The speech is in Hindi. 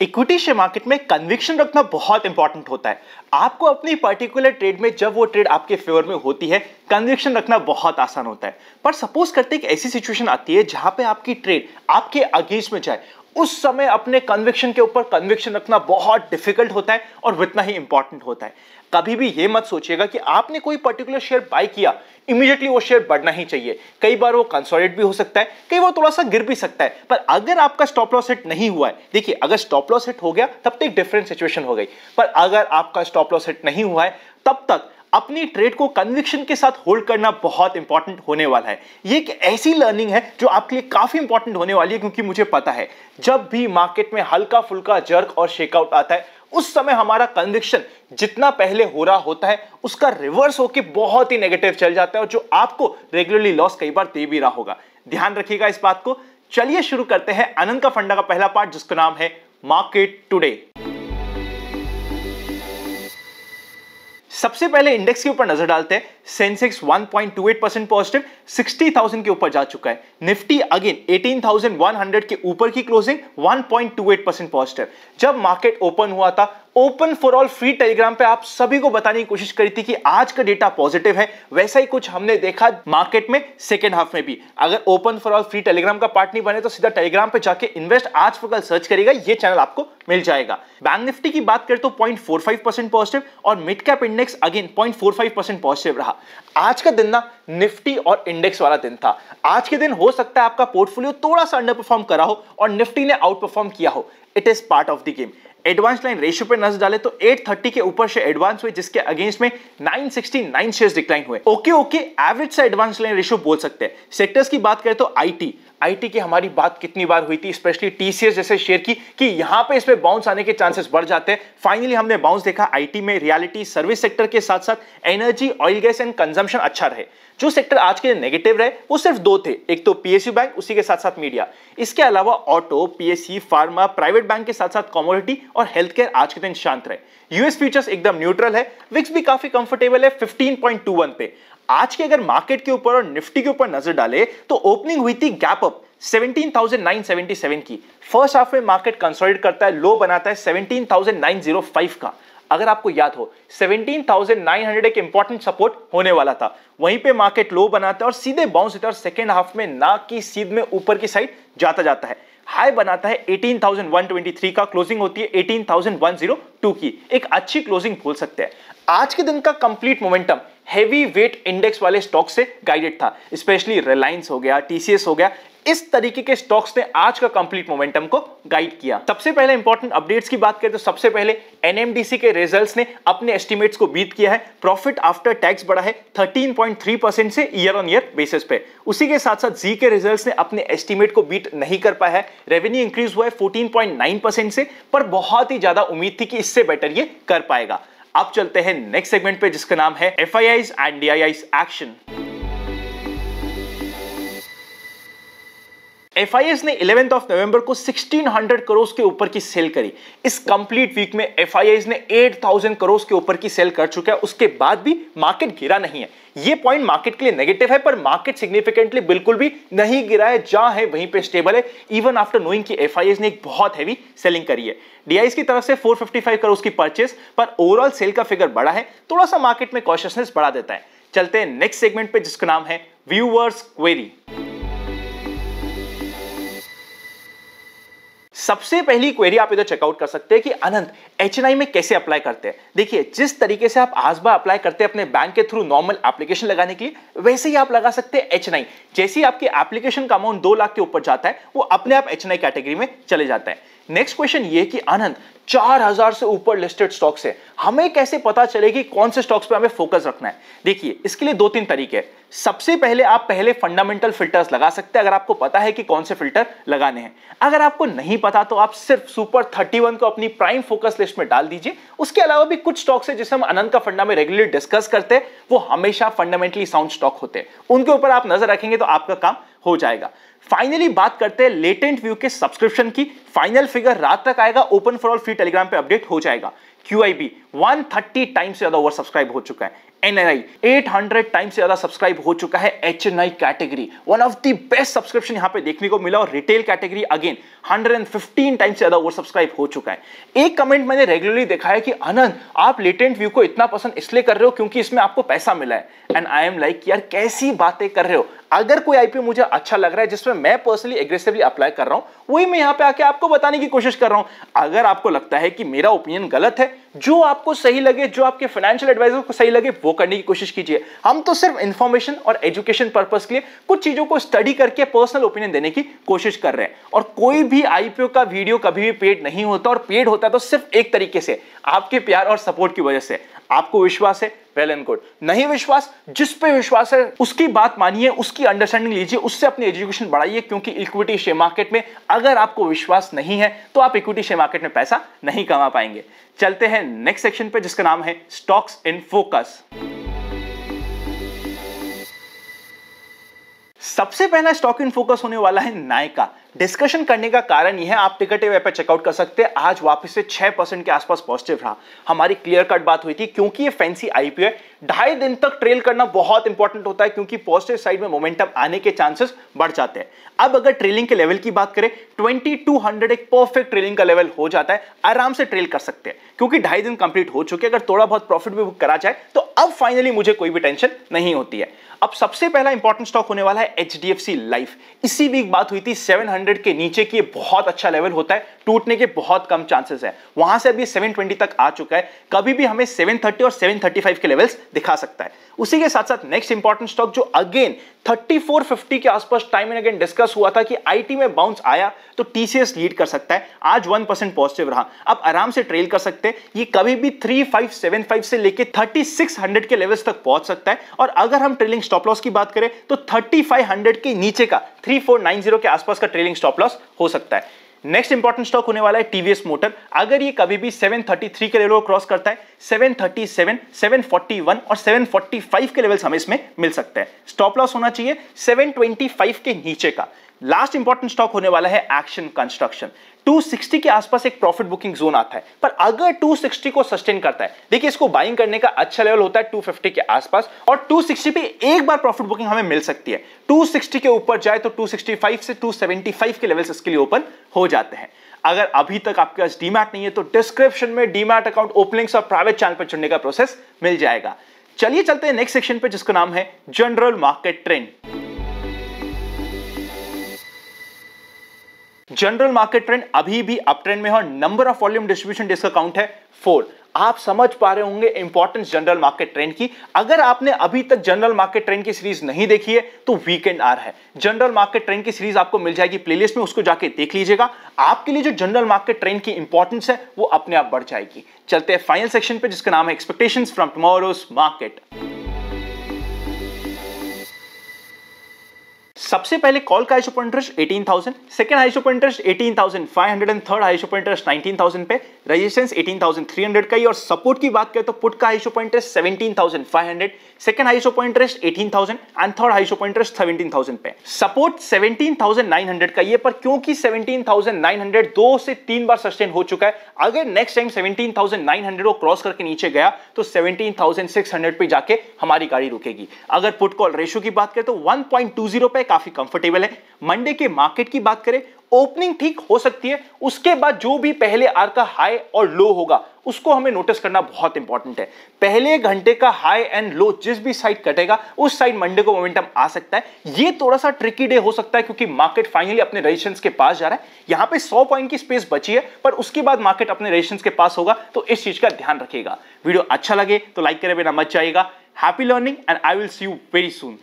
इक्विटी शेयर मार्केट में कन्विक्शन रखना बहुत इंपॉर्टेंट होता है। आपको अपनी पर्टिकुलर ट्रेड में जब वो ट्रेड आपके फेवर में होती है, कन्विक्शन रखना बहुत आसान होता है। पर सपोज करते हैं कि ऐसी सिचुएशन आती है जहां पे आपकी ट्रेड आपके अगेंस्ट में जाए, उस समय अपने कन्विक्शन के ऊपर कन्विक्शन रखना बहुत डिफिकल्ट होता है और उतना ही इंपॉर्टेंट होता है। कभी भी ये मत सोचिएगा कि आपने कोई पर्टिकुलर शेयर बाय किया, इमीडिएटली वो शेयर बढ़ना ही चाहिए। कई बार वो कंसोलिडेट भी हो सकता है, कई बार थोड़ा सा गिर भी सकता है। पर अगर आपका स्टॉप लॉस हिट नहीं हुआ है, देखिए अगर स्टॉप लॉस हिट हो गया तब तो एक डिफरेंट सिचुएशन हो गई, पर अगर आपका स्टॉप लॉस हिट नहीं हुआ है तब तक अपनी ट्रेड को कन्विक्शन के साथ होल्ड करना बहुत इंपॉर्टेंट होने वाला है। ये एक ऐसी लर्निंग है जो आपके लिए काफी इंपॉर्टेंट होने वाली है, क्योंकि मुझे पता है जब भी मार्केट में हल्का फुल्का जर्क और शेकआउट आता है, उस समय हमारा कन्विक्शन जितना पहले हो रहा होता है उसका रिवर्स होकर बहुत ही नेगेटिव चल जाता है, और जो आपको रेगुलरली लॉस कई बार दे भी रहा होगा। ध्यान रखिएगा इस बात को। चलिए शुरू करते हैं आनंद का फंडा का पहला पार्ट, जिसका नाम है मार्केट टुडे। सबसे पहले इंडेक्स के ऊपर नजर डालते हैं। सेंसेक्स 1.28% पॉजिटिव 60,000 के ऊपर जा चुका है। निफ्टी अगेन 18,100 के ऊपर की क्लोजिंग 1.28% पॉजिटिव। जब मार्केट ओपन हुआ था, open for all free Telegram पे आप सभी को बताने की कोशिश करी थी कि आज का डेटा पॉजिटिव है। वैसा ही कुछ हमने देखा मार्केट में सेकेंड हाफ में भी। अगर open for all free Telegram का पार्ट नहीं बने तो सीधा टेलीग्राम पे जाके इन्वेस्ट आज फॉर कल सर्च करेगा, ये चैनल आपको मिल जाएगा। बैंक निफ्टी की बात करें तो 0.45% पॉजिटिव और mid cap index again 0.45% positive रहा। आज का दिन ना निफ्टी और इंडेक्स वाला दिन था। आज के दिन हो सकता है आपका पोर्टफोलियो थोड़ा सा अंडर परफॉर्म करा हो और निफ्टी ने आउट परफॉर्म किया हो। It is part of the game. Advance line ratio पे नजर डाले तो 830 के ऊपर से एडवांस हुए, जिसके अगेंस्ट में 969 शेयर्स डिक्लाइन हुए। ओके एवरेज से एडवांस लाइन रेशियो बोल सकते हैं। सेक्टर्स की बात करें तो आईटी की हमारी बात कितनी बार हुई थी, स्पेशली टीसीएस जैसे शेयर की, कि यहां पे इस पे बाउंस आने के चांसेस बढ़ जाते हैं। फाइनली हमने बाउंस देखा आईटी में। रियलिटी सर्विस सेक्टर के साथ साथ energy, oil gas and consumption अच्छा रहे। जो सेक्टर आज के नेगेटिव रहे वो सिर्फ दो थे, एक तो पीएसयू बैंक, उसी के साथ साथ मीडिया। इसके अलावा auto, PSC, pharma, private bank के साथ साथ कमोडिटी और हेल्थ केयर आज के दिन शांत रहे। यूएस फ्यूचर्स एकदम न्यूट्रल है। विक्स भी काफी कंफर्टेबल है 15.21 पे। आज के अगर मार्केट के ऊपर और निफ्टी के ऊपर नजर डाले तो ओपनिंग हुई थी गैप अप 17,977 की। फर्स्ट हाफ में मार्केट कंसोलिडेट करता है, लो बनाता है 17,905 का। अगर आपको याद हो 17,900 एक इंपॉर्टेंट सपोर्ट होने वाला था, वहीं पे मार्केट लो बनाता है और सीधे बाउंस होता है और सेकेंड हाफ में ना की सीध में ऊपर की साइड जाता है। हाई बनाता है 18,123 का, क्लोजिंग होती है 18,102 की। एक अच्छी क्लोजिंग बोल सकते हैं। आज के दिन का complete momentum heavy weight index वाले स्टॉक से गाइडेड था, स्पेशली रिलायंस हो गया, टीसीएस हो गया। इस तरीके के स्टॉक्स ने आज का कंप्लीट मोमेंटम को गाइड किया। सबसे पहले इंपॉर्टेंट अपडेट्स की बात करें तो सबसे पहले एनएमडीसी के रिजल्ट्स ने अपने एस्टिमेट्स को बीट किया है। प्रॉफिट आफ्टर टैक्स बढ़ा है 13.3% से ईयर ऑन ईयर बेसिस पे। उसी के साथ साथ जी के रिजल्ट्स ने अपने एस्टिमेट को बीट नहीं कर पाया है। रेवेन्यू इंक्रीज हुआ है 14.9% से, पर बहुत ही ज्यादा उम्मीद थी कि इससे बेटर ये कर पाएगा। अब चलते हैं नेक्स्ट सेगमेंट पे, जिसका नाम है FIIs and DIIs action. FIIs ने 11 नवंबर को 1600 करोड़ के ऊपर की सेल करी। इस कंप्लीट वीक में एफआईआईज ने 8000 करोड़ के ऊपर की सेल कर चुका है। उसके बाद भी मार्केट गिरा नहीं है। ये पॉइंट मार्केट के लिए नेगेटिव है, पर मार्केट सिग्निफिकेंटली बिल्कुल भी नहीं गिरा है। जहां है वहीं पे स्टेबल है, इवन आफ्टर नोइंग कि एफआईआईज ने एक बहुत हैवी सेलिंग करी है। डीआईआईज की तरफ से 455 करोड़ की परचेस, पर ओवरऑल सेल का फिगर बड़ा है, थोड़ा सा मार्केट में कॉशियसनेस बढ़ा देता है। चलते हैं नेक्स्ट सेगमेंट पे, जिसका नाम है व्यूअर्स क्वेरी। सबसे पहली क्वेरी आप इधर चेकआउट कर सकते हैं कि आनंद एचएनआई में कैसे अप्लाई करते हैं। देखिए, जिस तरीके से आप आसबा अप्लाई करते हैं अपने बैंक के थ्रू नॉर्मल एप्लीकेशन लगाने के लिए, वैसे ही आप लगा सकते हैं एचएनआई। जैसे ही आपकी एप्लीकेशन का अमाउंट 2 लाख के ऊपर जाता है, वो अपने आप एचएनआई कैटेगरी में चले जाता है। नेक्स्ट क्वेश्चन ये कि आनंद 4000 से ऊपर लिस्टेड स्टॉक्स है, हमें कैसे पता चलेगी कौन से स्टॉक्स पे हमें फोकस रखना है। देखिए, इसके लिए 2-3 तरीके हैं। सबसे पहले आप पहले फंडामेंटल फिल्टर्स लगा सकते हैं, अगर आपको पता है कि कौन से फिल्टर लगाने हैं। अगर आपको नहीं पता तो आप सिर्फ सुपर 31 को अपनी प्राइम फोकस लिस्ट में डाल दीजिए। उसके अलावा भी कुछ स्टॉक्स है जिसे हम आनंद का फंडा में रेगुलरली डिस्कस करते हैं, वो हमेशा फंडामेंटली साउंड स्टॉक होते हैं। उनके ऊपर आप नजर रखेंगे तो आपका काम हो जाएगा। फाइनली बात करते हैं लेटेंट व्यू के सब्सक्रिप्शन की। फाइनल फिगर रात तक आएगा, open for all free Telegram पे अपडेट हो जाएगा। QIB 130 टाइम्स से ज्यादा ओवर सब्सक्राइब हो चुका है। NRI 800 टाइम्स से ज्यादा सब्सक्राइब हो चुका है। HNI category one of the best subscription यहां पे देखने को मिला और रिटेल कैटेगरी अगेन 115 टाइम्स से ज्यादा ओवर सब्सक्राइब हो चुका है। एक कमेंट मैंने रेगुलरली देखा है कि आनंद आप लेटेंट व्यू को इतना पसंद इसलिए कर रहे हो क्योंकि इसमें आपको पैसा मिला है। एंड आई एम लाइक यार कैसी बातें कर रहे हो, अगर कोई आईपीओ मुझे अच्छा लग रहा है जिसमें मैं पर्सनली एग्रेसिवली अप्लाई कर रहा हूं वही मैं यहां पे आके आपको बताने की कोशिश कर रहा हूं। अगर आपको लगता है कि मेरा ओपिनियन गलत है, जो आपको सही लगे, जो आपके फाइनेंशियल एडवाइजर को सही लगे वो करने की कोशिश कीजिए। हम तो सिर्फ इंफॉर्मेशन और एजुकेशन पर्पस के लिए कुछ चीजों को स्टडी करके पर्सनल ओपिनियन देने की कोशिश कर रहे हैं। और कोई भी आईपीओ का वीडियो कभी भी पेड नहीं होता, और पेड होता तो सिर्फ एक तरीके से आपके प्यार और सपोर्ट की वजह से। आपको विश्वास है, वेल एंड गुड। नहीं विश्वास, जिस पे विश्वास है उसकी बात मानिए, उसकी अंडरस्टैंडिंग लीजिए, उससे अपनी एजुकेशन बढ़ाइए। क्योंकि इक्विटी शेयर मार्केट में अगर आपको विश्वास नहीं है तो आप इक्विटी शेयर मार्केट में पैसा नहीं कमा पाएंगे। चलते हैं नेक्स्ट सेक्शन पे जिसका नाम है स्टॉक्स इन फोकस। सबसे पहला स्टॉक इन फोकस होने वाला है नायका। डिस्कशन करने का कारण यह है, आप टिकट वेब पर चेकआउट कर सकते हैं, आज वापस से 6% के आसपास पॉजिटिव रहा। हमारी क्लियर कट बात हुई थी क्योंकि ये फैंसी आईपीओ है, 2.5 दिन तक ट्रेल करना बहुत इंपॉर्टेंट होता है क्योंकि पॉजिटिव साइड में मोमेंटम आने के चांसेस बढ़ जाते हैं। अब अगर ट्रेलिंग के लेवल की बात करें, 2200 एक परफेक्ट ट्रेलिंग का लेवल हो जाता है, आराम से ट्रेल कर सकते हैं क्योंकि 2.5 दिन कंप्लीट हो चुके हैं। अगर थोड़ा बहुत प्रॉफिट भी बुक करा जाए तो अब फाइनली मुझे कोई भी टेंशन नहीं होती है। अब सबसे पहला इंपॉर्टेंट स्टॉक होने वाला है HDFC लाइफ। इसी वीक बात हुई थी 700 के नीचे की बहुत अच्छा लेवल होता है, टूटने के बहुत कम चांसेस है। वहां से अभी 720 तक आ चुका है, कभी भी हमें 730 और 735 के लेवल्स दिखा सकता है। उसी के साथ साथ नेक्स्ट इंपॉर्टेंट स्टॉक जो अगेन 3450 के आसपास टाइम एंड अगेन डिस्कस हुआ था कि आईटी में बाउंस आया तो TCS लीड कर सकता है, आज 1% पॉजिटिव रहा। अब आराम से ट्रेल कर सकते हैं, ये कभी भी 3575 से लेके 3600 के लेवल्स तक पहुंच सकता है। और अगर हम ट्रेलिंग स्टॉप लॉस की बात करें तो 3500 के नीचे का 3490 के आसपास का ट्रेलिंग स्टॉप लॉस हो सकता है। नेक्स्ट इंपॉर्टेंट स्टॉक होने वाला है टीवीएस मोटर। अगर ये कभी भी 733 के लेवल को क्रॉस करता है, 737, 741 और 745 के लेवल्स हमें इसमें मिल सकते हैं। स्टॉप लॉस होना चाहिए 725 के नीचे का। लास्ट इंपॉर्टेंट स्टॉक होने वाला है एक्शन कंस्ट्रक्शन। 260 के आसपास एक प्रॉफिट बुकिंग जोन आता है, पर अगर 260 को सस्टेन करता है, देखिए इसको बाइंग करने का अच्छा लेवल होता है 250 के आसपास, और 260 पे एक बार प्रॉफिट बुकिंग हमें मिल सकती है। 260 के ऊपर जाए तो 265 से 275 के लेवल्स इसके लिए ओपन हो जाते हैं। अगर अभी तक आपके पास डीमैट नहीं है तो डिस्क्रिप्शन में डीमैट अकाउंट ओपनिंग्स और प्राइवेट चैनल पर जुड़ने का प्रोसेस मिल जाएगा। चलिए चलते हैं नेक्स्ट सेक्शन पे जिसका नाम है general market trend. General market trend अभी भी अप ट्रेंड में है और number of volume distribution days का काउंट है 4। आप समझ पा रहे होंगे इंपॉर्टेंस जनरल मार्केट ट्रेंड की। अगर आपने अभी तक जनरल मार्केट ट्रेंड की सीरीज नहीं देखी है तो वीकेंड आ रहा है, जनरल मार्केट ट्रेंड की सीरीज आपको मिल जाएगी प्लेलिस्ट में, उसको जाके देख लीजिएगा। आपके लिए जो जनरल मार्केट ट्रेंड की इंपॉर्टेंस है वो अपने आप बढ़ जाएगी। चलते हैं फाइनल सेक्शन पे जिसका नाम है एक्सपेक्टेशंस फ्रॉम टुमारोज मार्केट। सबसे पहले कॉल का highest open interest 18,000, second highest open interest 18,500 and third highest open interest 19,000 पे, रेजिस्टेंस 18,300 का ही। और सपोर्ट की बात करें तो पुट का highest open interest 17,500, second highest open interest 18,000 and third highest open interest 17,000 पे। सपोर्ट 17,900 का ये, पर क्योंकि 17,900 2 से 3 बार सस्टेन हो चुका है, अगर नेक्स्ट टाइम 17,900 को क्रॉस करके नीचे गया तो 17,600 पे जाके हमारी गाड़ी रुकेगी। अगर पुट कॉल रेशियो की बात करें तो 1.20 पे काफी कंफर्टेबल है। मंडे के मार्केट की बात करें, ओपनिंग ठीक हो सकती है, उसके बाद जो भी पहले आर का हाई और लो होगा उसको हमें नोटिस करना बहुत इंपॉर्टेंट है। पहले घंटे का हाई एंड लो जिस भी साइड कटेगा उस साइड मंडे को मोमेंटम आ सकता है। ये थोड़ा सा ट्रिकी डे हो सकता है क्योंकि मार्केट फाइनली अपने रेजिस्टेंस के पास जा रहा है। यहां पे 100 पॉइंट की स्पेस बची है, पर उसके बाद मार्केट अपने रेजिस्टेंस के पास होगा, तो इस चीज का ध्यान रखिएगा। वीडियो अच्छा लगे तो लाइक करे बिना मत जाइएगा। Happy learning and I will see you very soon.